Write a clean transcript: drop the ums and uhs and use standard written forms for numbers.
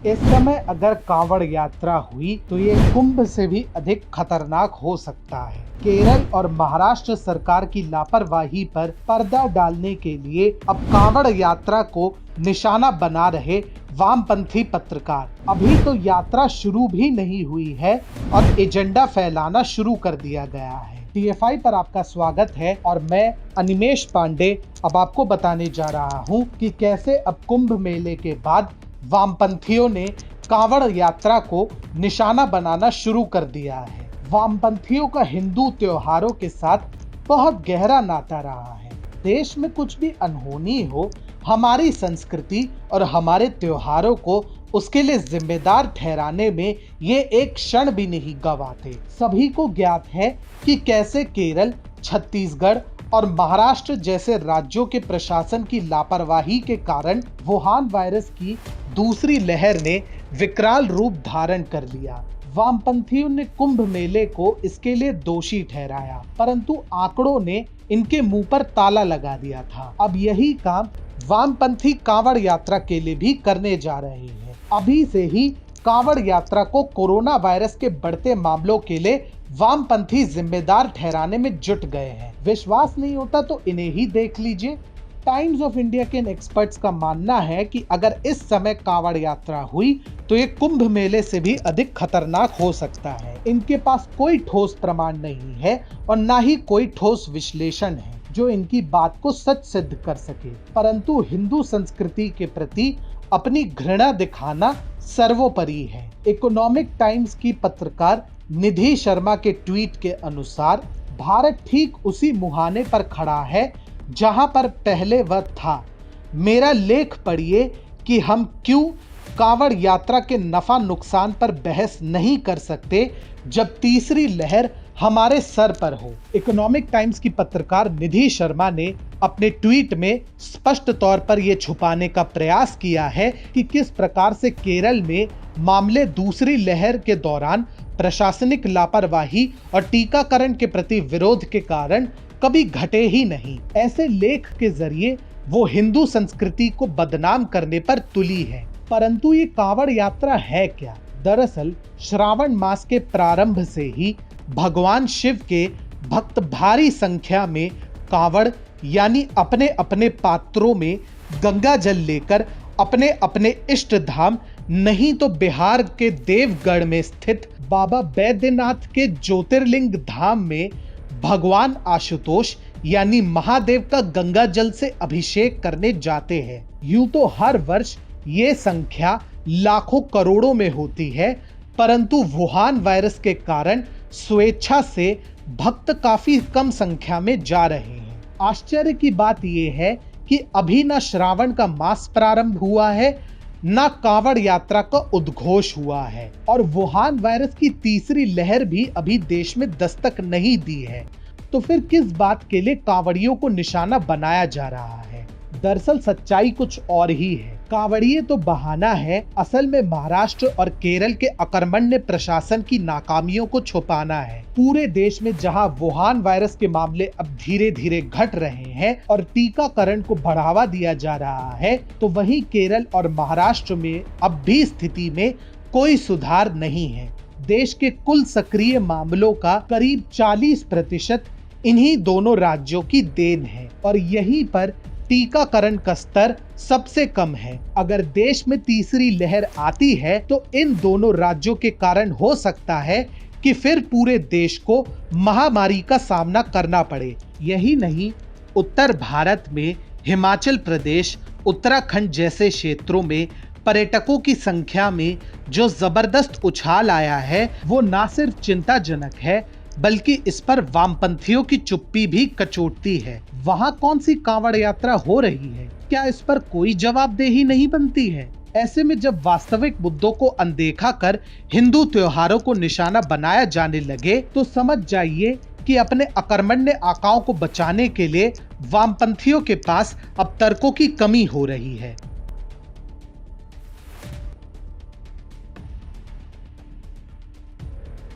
इस समय अगर कांवड़ यात्रा हुई तो ये कुंभ से भी अधिक खतरनाक हो सकता है। केरल और महाराष्ट्र सरकार की लापरवाही पर पर्दा डालने के लिए अब कांवड़ यात्रा को निशाना बना रहे वामपंथी पत्रकार अभी तो यात्रा शुरू भी नहीं हुई है और एजेंडा फैलाना शुरू कर दिया गया है। TFI पर आपका स्वागत है और मैं अनिमेश पांडे अब आपको बताने जा रहा हूं कि कैसे अब कुंभ मेले के बाद वामपंथियों ने कांवड़ यात्रा को निशाना बनाना शुरू कर दिया है। वामपंथियों का हिंदू त्योहारों के साथ बहुत गहरा नाता रहा है। देश में कुछ भी अनहोनी हो, हमारी संस्कृति और हमारे त्योहारों को उसके लिए जिम्मेदार ठहराने में ये एक क्षण भी नहीं गंवाते। सभी को ज्ञात है कि कैसे केरल, छत्तीसगढ़ और महाराष्ट्र जैसे राज्यों के प्रशासन की लापरवाही के कारण वुहान वायरस की दूसरी लहर ने विकराल रूप धारण कर लिया। वामपंथियों ने कुंभ मेले को इसके लिए दोषी ठहराया, परंतु आंकड़ों ने इनके मुंह पर ताला लगा दिया था। अब यही काम वामपंथी कांवड़ यात्रा के लिए भी करने जा रहे हैं। अभी से ही कांवड़ यात्रा को कोरोना वायरस के बढ़ते मामलों के लिए वामपंथी जिम्मेदार ठहराने में जुट गए हैं। विश्वास नहीं होता तो इन्हें ही देख लीजिए। टाइम्स ऑफ इंडिया के इन एक्सपर्ट्स का मानना है कि अगर इस समय कांवड़ यात्रा हुई तो ये कुंभ मेले से भी अधिक खतरनाक हो सकता है। इनके पास कोई ठोस प्रमाण नहीं है और ना ही कोई ठोस विश्लेषण है जो इनकी बात को सच सिद्ध कर सके, परंतु हिंदू संस्कृति के प्रति अपनी घृणा दिखाना सर्वोपरि है। इकोनॉमिक टाइम्स की पत्रकार निधि शर्मा के ट्वीट के अनुसार भारत ठीक उसी मुहाने पर खड़ा है जहां पर पहले वह था। मेरा लेख पढ़िए कि हम क्यों कांवड़ यात्रा के नफा नुकसान पर बहस नहीं कर सकते जब तीसरी लहर हमारे सर पर हो। इकोनॉमिक टाइम्स की पत्रकार निधि शर्मा ने अपने ट्वीट में स्पष्ट तौर पर यह छुपाने का प्रयास किया है कि किस प्रकार से केरल में मामले दूसरी लहर के दौरान प्रशासनिक लापरवाही और टीकाकरण के प्रति विरोध के कारण कभी घटे ही नहीं। ऐसे लेख के जरिए वो हिंदू संस्कृति को बदनाम करने पर तुली है। परंतु ये कांवड़ यात्रा है क्या? दरअसल श्रावण मास के प्रारंभ से ही भगवान शिव के भक्त भारी संख्या में कांवड़ यानी अपने अपने पात्रों में गंगा जल लेकर अपने अपने इष्ट धाम नहीं तो बिहार के देवगढ़ में स्थित बाबा बैद्यनाथ के ज्योतिर्लिंग धाम में भगवान आशुतोष यानी महादेव का गंगा जल से अभिषेक करने जाते हैं। यूं तो हर वर्ष ये संख्या लाखों करोड़ों में होती है, परंतु वुहान वायरस के कारण स्वेच्छा से भक्त काफी कम संख्या में जा रहे हैं। आश्चर्य की बात यह है कि अभी न श्रावण का मास प्रारंभ हुआ है न कांवड़ यात्रा का उद्घोष हुआ है और वुहान वायरस की तीसरी लहर भी अभी देश में दस्तक नहीं दी है। तो फिर किस बात के लिए कांवड़ियों को निशाना बनाया जा रहा है? दरअसल सच्चाई कुछ और ही है। कांवड़िए तो बहाना है, असल में महाराष्ट्र और केरल के अकर्मण्य प्रशासन की नाकामियों को छुपाना है। पूरे देश में जहां वुहान वायरस के मामले अब धीरे धीरे घट रहे हैं और टीकाकरण को बढ़ावा दिया जा रहा है, तो वहीं केरल और महाराष्ट्र में अब भी स्थिति में कोई सुधार नहीं है। देश के कुल सक्रिय मामलों का करीब 40% इन्हीं दोनों राज्यों की देन है और यहीं पर टीकाकरण का स्तर सबसे कम है। अगर देश में तीसरी लहर आती है तो इन दोनों राज्यों के कारण हो सकता है कि फिर पूरे देश को महामारी का सामना करना पड़े। यही नहीं, उत्तर भारत में हिमाचल प्रदेश, उत्तराखंड जैसे क्षेत्रों में पर्यटकों की संख्या में जो जबरदस्त उछाल आया है वो ना सिर्फ चिंताजनक है बल्कि इस पर वामपंथियों की चुप्पी भी कचोटती है। वहां कौन सी कांवड़ यात्रा हो रही है? क्या इस पर कोई जवाबदेही नहीं बनती है? ऐसे में जब वास्तविक मुद्दों को अनदेखा कर हिंदू त्योहारों को निशाना बनाया जाने लगे तो समझ जाइए कि अपने अकर्मण्य आकाओं को बचाने के लिए वामपंथियों के पास अब तर्कों की कमी हो रही है।